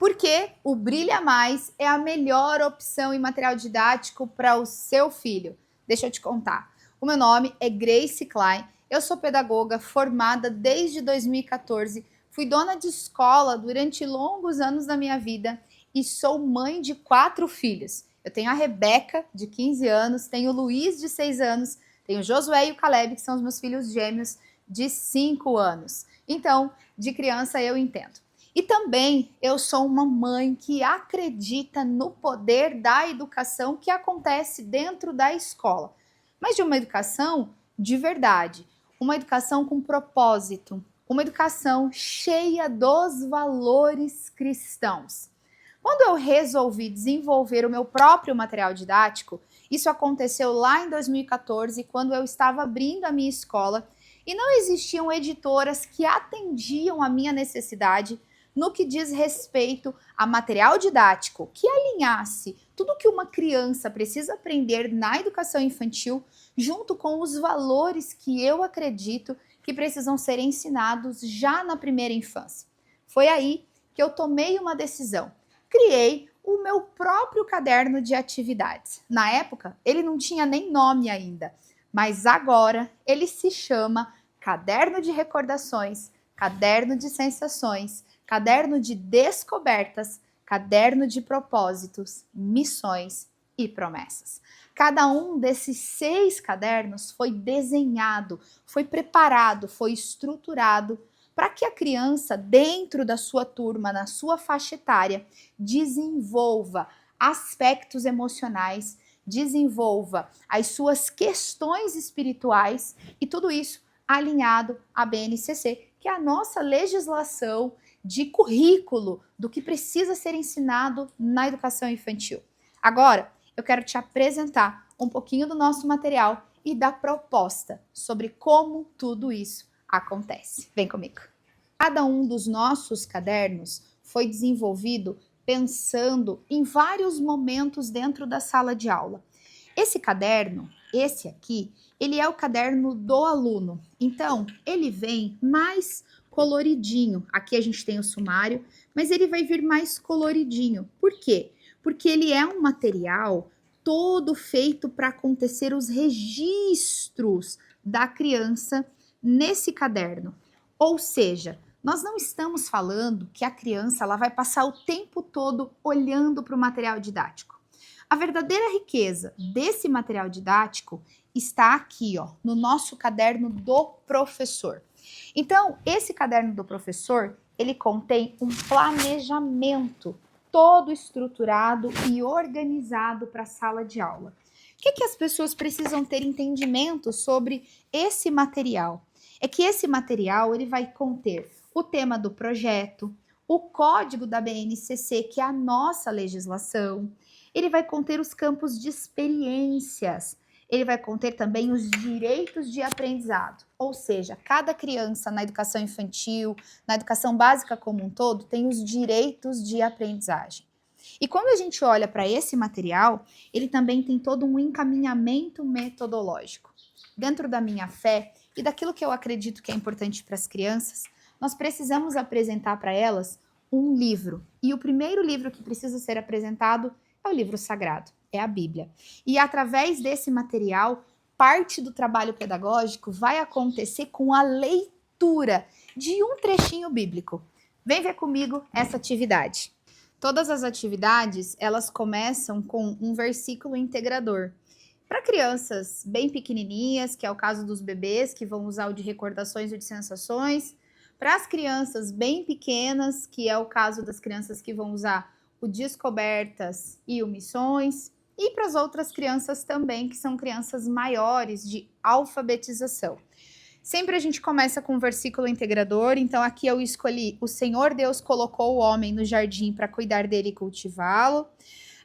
Porque o Brilha Mais é a melhor opção em material didático para o seu filho. Deixa eu te contar. O meu nome é Grace Klein, eu sou pedagoga formada desde 2014, fui dona de escola durante longos anos da minha vida e sou mãe de 4 filhos. Eu tenho a Rebeca, de 15 anos, tenho o Luiz, de 6 anos, tenho o Josué e o Caleb, que são os meus filhos gêmeos, de 5 anos. Então, de criança eu entendo. E também eu sou uma mãe que acredita no poder da educação que acontece dentro da escola. Mas de uma educação de verdade, uma educação com propósito, uma educação cheia dos valores cristãos. Quando eu resolvi desenvolver o meu próprio material didático, isso aconteceu lá em 2014, quando eu estava abrindo a minha escola e não existiam editoras que atendiam a minha necessidade no que diz respeito a material didático que alinhasse tudo que uma criança precisa aprender na educação infantil junto com os valores que eu acredito que precisam ser ensinados já na primeira infância. Foi aí que eu tomei uma decisão. Criei o meu próprio caderno de atividades. Na época, ele não tinha nem nome ainda, mas agora ele se chama Caderno de Recordações, Caderno de Sensações, Caderno de Descobertas, Caderno de Propósitos, Missões e Promessas. Cada um desses 6 cadernos foi desenhado, foi preparado, foi estruturado para que a criança, dentro da sua turma, na sua faixa etária, desenvolva aspectos emocionais, desenvolva as suas questões espirituais e tudo isso alinhado à BNCC, que é a nossa legislação de currículo do que precisa ser ensinado na educação infantil. Agora, eu quero te apresentar um pouquinho do nosso material e da proposta sobre como tudo isso acontece. Vem comigo. Cada um dos nossos cadernos foi desenvolvido pensando em vários momentos dentro da sala de aula. Esse caderno, esse aqui, ele é o caderno do aluno. Então, ele vem mais coloridinho. Aqui a gente tem o sumário, mas ele vai vir mais coloridinho. Por quê? Porque ele é um material todo feito para acontecer os registros da criança nesse caderno. Ou seja, nós não estamos falando que a criança ela vai passar o tempo todo olhando para o material didático. A verdadeira riqueza desse material didático está aqui, ó, no nosso caderno do professor. Então, esse caderno do professor, ele contém um planejamento todo estruturado e organizado para a sala de aula. O que as pessoas precisam ter entendimento sobre esse material? É que esse material ele vai conter o tema do projeto, o código da BNCC, que é a nossa legislação, ele vai conter os campos de experiências, ele vai conter também os direitos de aprendizado, ou seja, cada criança na educação infantil, na educação básica como um todo, tem os direitos de aprendizagem. E quando a gente olha para esse material, ele também tem todo um encaminhamento metodológico. Dentro da minha fé e daquilo que eu acredito que é importante para as crianças, nós precisamos apresentar para elas um livro. E o primeiro livro que precisa ser apresentado é o livro sagrado, é a Bíblia. E através desse material, parte do trabalho pedagógico vai acontecer com a leitura de um trechinho bíblico. Vem ver comigo essa atividade. Todas as atividades, elas começam com um versículo integrador. Para crianças bem pequenininhas, que é o caso dos bebês, que vão usar o de recordações e de sensações. Para as crianças bem pequenas, que é o caso das crianças que vão usar o Descobertas e o Missões, e para as outras crianças também, que são crianças maiores de alfabetização. Sempre a gente começa com um versículo integrador, então aqui eu escolhi: o Senhor Deus colocou o homem no jardim para cuidar dele e cultivá-lo.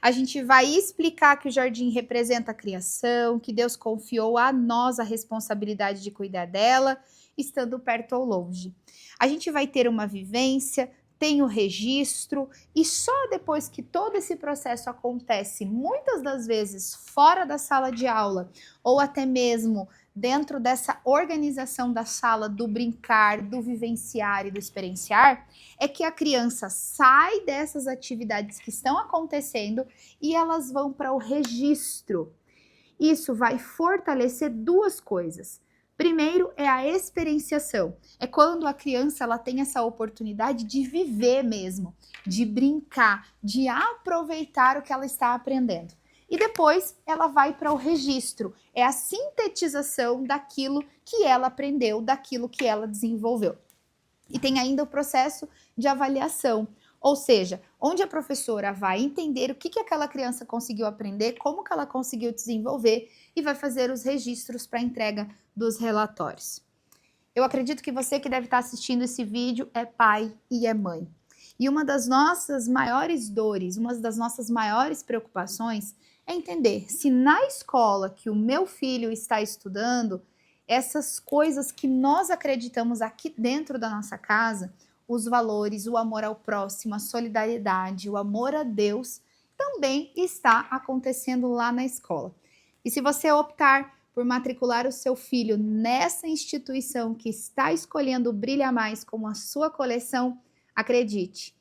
A gente vai explicar que o jardim representa a criação, que Deus confiou a nós a responsabilidade de cuidar dela, estando perto ou longe. A gente vai ter uma vivência, tem o registro, e só depois que todo esse processo acontece, muitas das vezes fora da sala de aula, ou até mesmo dentro dessa organização da sala do brincar, do vivenciar e do experienciar, é que a criança sai dessas atividades que estão acontecendo e elas vão para o registro. Isso vai fortalecer duas coisas. Primeiro é a experienciação. É quando a criança ela tem essa oportunidade de viver mesmo, de brincar, de aproveitar o que ela está aprendendo. E depois ela vai para o registro. É a sintetização daquilo que ela aprendeu, daquilo que ela desenvolveu. E tem ainda o processo de avaliação. Ou seja, onde a professora vai entender o que aquela criança conseguiu aprender, como que ela conseguiu desenvolver e vai fazer os registros para a entrega dos relatórios. Eu acredito que você que deve estar assistindo esse vídeo é pai e é mãe. E uma das nossas maiores dores, uma das nossas maiores preocupações é entender se na escola que o meu filho está estudando, essas coisas que nós acreditamos aqui dentro da nossa casa, os valores, o amor ao próximo, a solidariedade, o amor a Deus, também está acontecendo lá na escola. E se você optar por matricular o seu filho nessa instituição que está escolhendo o Brilha Mais como a sua coleção, acredite,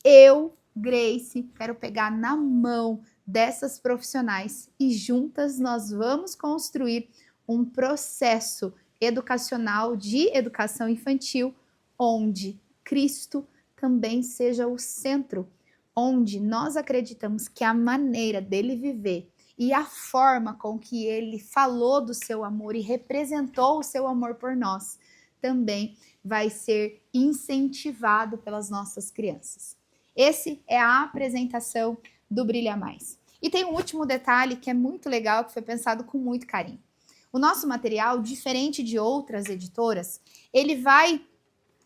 eu, Grace, quero pegar na mão dessas profissionais e juntas nós vamos construir um processo educacional de educação infantil onde Cristo também seja o centro, onde nós acreditamos que a maneira dele viver e a forma com que ele falou do seu amor e representou o seu amor por nós também vai ser incentivado pelas nossas crianças. Esse é a apresentação do Brilha Mais. E tem um último detalhe que é muito legal, que foi pensado com muito carinho. O nosso material, diferente de outras editoras, ele vai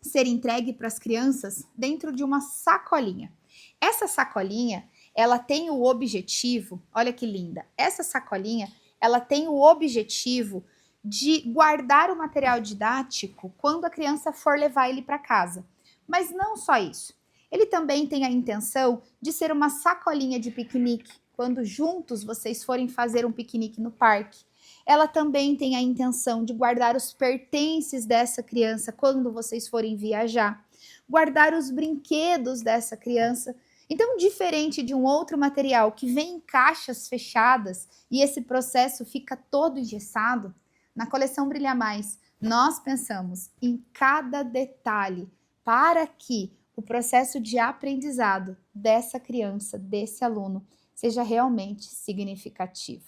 ser entregue para as crianças dentro de uma sacolinha. Essa sacolinha, ela tem o objetivo, olha que linda, essa sacolinha, ela tem o objetivo de guardar o material didático quando a criança for levar ele para casa. Mas não só isso. Ele também tem a intenção de ser uma sacolinha de piquenique, quando juntos vocês forem fazer um piquenique no parque. Ela também tem a intenção de guardar os pertences dessa criança quando vocês forem viajar, guardar os brinquedos dessa criança. Então, diferente de um outro material que vem em caixas fechadas e esse processo fica todo engessado, na coleção Brilha Mais, nós pensamos em cada detalhe para que o processo de aprendizado dessa criança, desse aluno, seja realmente significativo.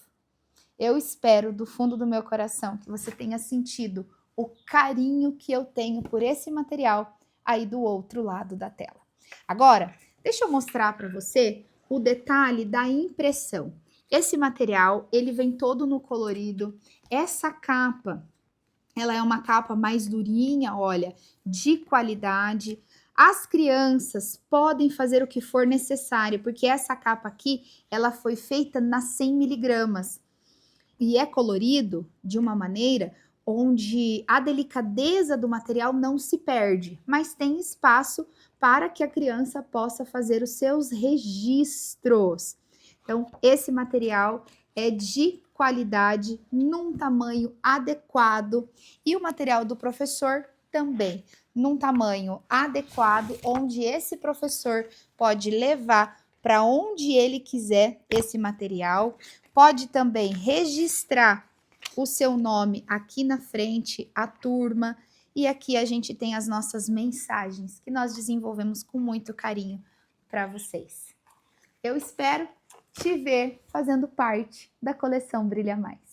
Eu espero do fundo do meu coração que você tenha sentido o carinho que eu tenho por esse material aí do outro lado da tela. Agora, deixa eu mostrar para você o detalhe da impressão. Esse material, ele vem todo no colorido. Essa capa, ela é uma capa mais durinha, olha, de qualidade. As crianças podem fazer o que for necessário, porque essa capa aqui, ela foi feita nas 100 miligramas. E é colorido de uma maneira onde a delicadeza do material não se perde, mas tem espaço para que a criança possa fazer os seus registros. Então, esse material é de qualidade, num tamanho adequado, e o material do professor também, num tamanho adequado, onde esse professor pode levar para onde ele quiser esse material. Pode também registrar o seu nome aqui na frente, a turma, e aqui a gente tem as nossas mensagens que nós desenvolvemos com muito carinho para vocês. Eu espero te ver fazendo parte da coleção Brilha Mais.